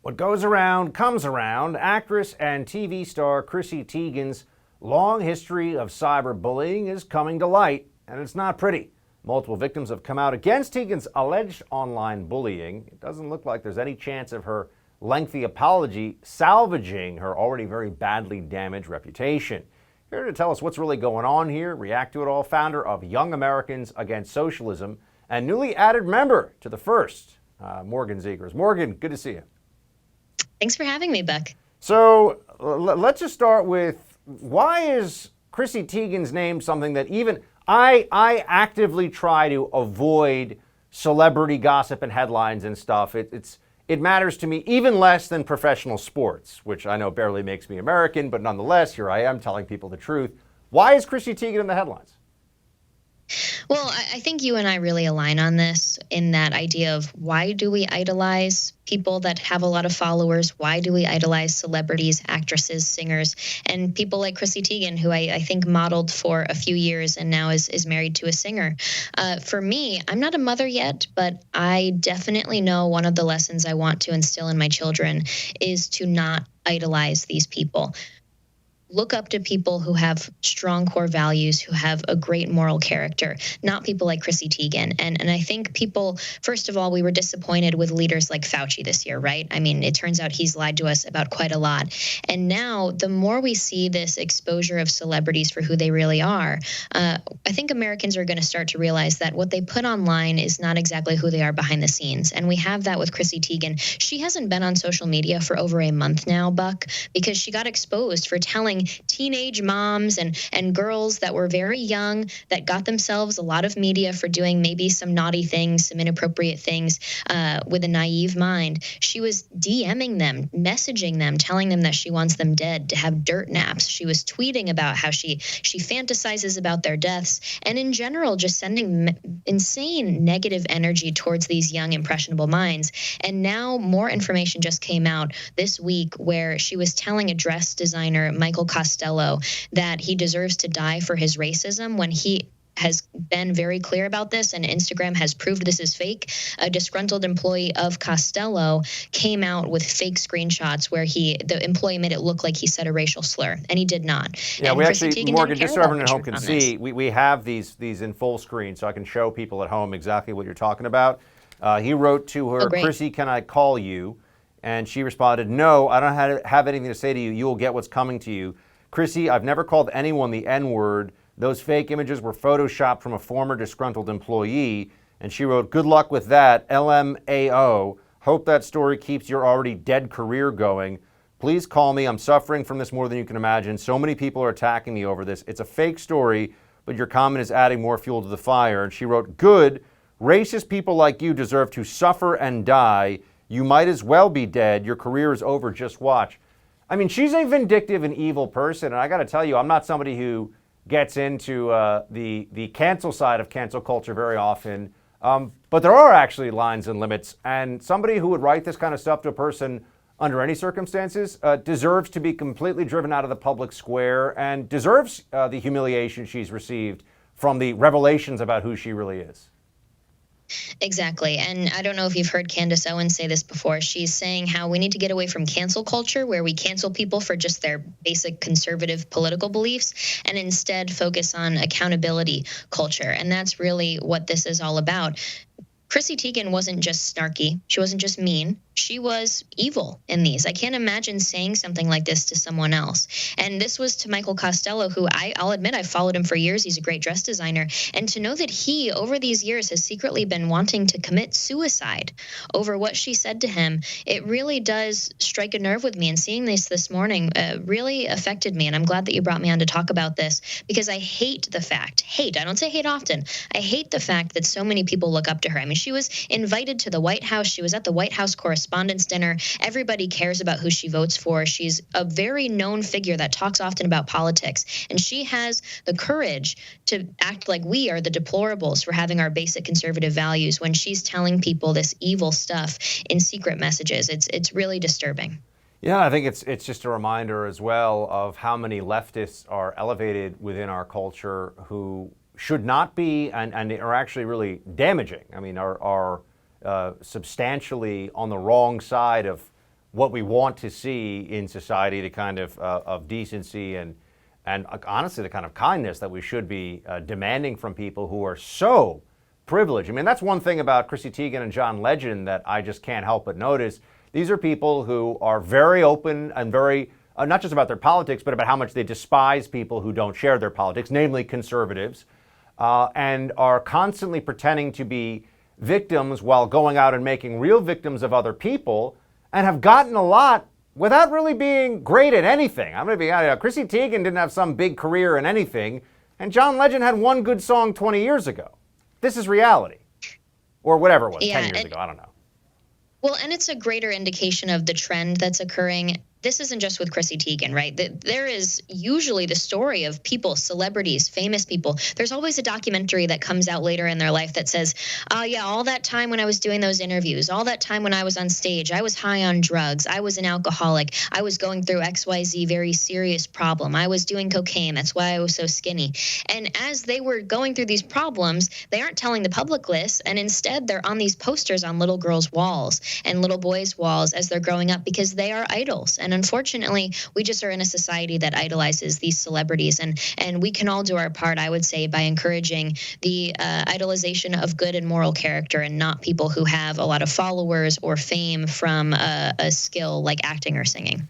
What goes around comes around. Actress and TV star Chrissy Teigen's long history of cyberbullying is coming to light, and it's not pretty. Multiple victims have come out against Teigen's alleged online bullying. It doesn't look like there's any chance of her lengthy apology salvaging her already very badly damaged reputation. Here to tell us what's really going on here, react to it all, founder of Young Americans Against Socialism and newly added member to the first, Morgan Zegers. Morgan, good to see you. Thanks for having me, Buck. So let's just start with, why is Chrissy Teigen's name something that even I actively try to avoid celebrity gossip and headlines and stuff. It matters to me even less than professional sports, which I know barely makes me American, but nonetheless, here I am telling people the truth. Why is Chrissy Teigen in the headlines? Well, I think you and I really align on this, in that idea of, why do we idolize people that have a lot of followers? Why do we idolize celebrities, actresses, singers, and people like Chrissy Teigen, who I think modeled for a few years and now is married to a singer? For me, I'm not a mother yet, but I definitely know one of the lessons I want to instill in my children is to not idolize these people. Look up to people who have strong core values, who have a great moral character, not people like Chrissy Teigen. And I think people, first of all, we were disappointed with leaders like Fauci this year, right? I mean, it turns out he's lied to us about quite a lot. And now the more we see this exposure of celebrities for who they really are, I think Americans are going to start to realize that what they put online is not exactly who they are behind the scenes. And we have that with Chrissy Teigen. She hasn't been on social media for over a month now, Buck, because she got exposed for telling teenage moms and girls that were very young, that got themselves a lot of media for doing maybe some naughty things, some inappropriate things, with a naive mind. She was DMing them, messaging them, telling them that she wants them dead, to have dirt naps. She was tweeting about how she fantasizes about their deaths, and in general, just sending insane negative energy towards these young, impressionable minds. And now more information just came out this week where she was telling a dress designer, Michael Costello, that he deserves to die for his racism, when he has been very clear about this, and Instagram has proved this is fake. A disgruntled employee of Costello came out with fake screenshots where the employee made it look like he said a racial slur, and he did not. Yeah, and we Chrissy actually, Teigen Morgan, didn't just care so about everyone at the home truth can on see, this. we have these in full screen, so I can show people at home exactly what you're talking about. He wrote to her, Chrissy, can I call you? And she responded, no, I don't have anything to say to you. You will get what's coming to you. Chrissy, I've never called anyone the N-word. Those fake images were photoshopped from a former disgruntled employee. And she wrote, good luck with that, LMAO. Hope that story keeps your already dead career going. Please call me. I'm suffering from this more than you can imagine. So many people are attacking me over this. It's a fake story, but your comment is adding more fuel to the fire. And she wrote, good. Racist people like you deserve to suffer and die. You might as well be dead. Your career is over. Just watch. I mean, she's a vindictive and evil person. And I got to tell you, I'm not somebody who gets into the cancel side of cancel culture very often. But there are actually lines and limits. And somebody who would write this kind of stuff to a person under any circumstances deserves to be completely driven out of the public square and deserves the humiliation she's received from the revelations about who she really is. Exactly. And I don't know if you've heard Candace Owens say this before. She's saying how we need to get away from cancel culture, where we cancel people for just their basic conservative political beliefs, and instead focus on accountability culture. And that's really what this is all about. Chrissy Teigen wasn't just snarky. She wasn't just mean. She was evil in these. I can't imagine saying something like this to someone else. And this was to Michael Costello, who I'll admit I've followed him for years. He's a great dress designer. And to know that he, over these years, has secretly been wanting to commit suicide over what she said to him, it really does strike a nerve with me. And seeing this morning really affected me. And I'm glad that you brought me on to talk about this, because I hate the fact, I don't say hate often, I hate the fact that so many people look up to her. I mean, she was invited to the White House. She was at the White House Correspondents' Dinner. Everybody cares about who she votes for. She's a very known figure that talks often about politics. And she has the courage to act like we are the deplorables for having our basic conservative values when she's telling people this evil stuff in secret messages. It's really disturbing. Yeah, I think it's just a reminder as well of how many leftists are elevated within our culture who should not be, and are actually really damaging. I mean, are substantially on the wrong side of what we want to see in society, the kind of decency and honestly the kind of kindness that we should be demanding from people who are so privileged. I mean, that's one thing about Chrissy Teigen and John Legend that I just can't help but notice. These are people who are very open and very, not just about their politics, but about how much they despise people who don't share their politics, namely conservatives, and are constantly pretending to be victims while going out and making real victims of other people, and have gotten a lot without really being great at anything. I'm going to be honest, Chrissy Teigen didn't have some big career in anything, and John Legend had one good song 20 years ago. This is reality. Or whatever it was, 10 years ago, I don't know. Well, and it's a greater indication of the trend that's occurring. This isn't just with Chrissy Teigen, right? There is usually the story of people, celebrities, famous people. There's always a documentary that comes out later in their life that says, oh yeah, all that time when I was doing those interviews, all that time when I was on stage, I was high on drugs, I was an alcoholic, I was going through XYZ very serious problem, I was doing cocaine, that's why I was so skinny. And as they were going through these problems, they aren't telling the public this, and instead they're on these posters on little girls' walls and little boys' walls as they're growing up because they are idols. And unfortunately, we just are in a society that idolizes these celebrities, and we can all do our part, I would say, by encouraging the idolization of good and moral character and not people who have a lot of followers or fame from a skill like acting or singing.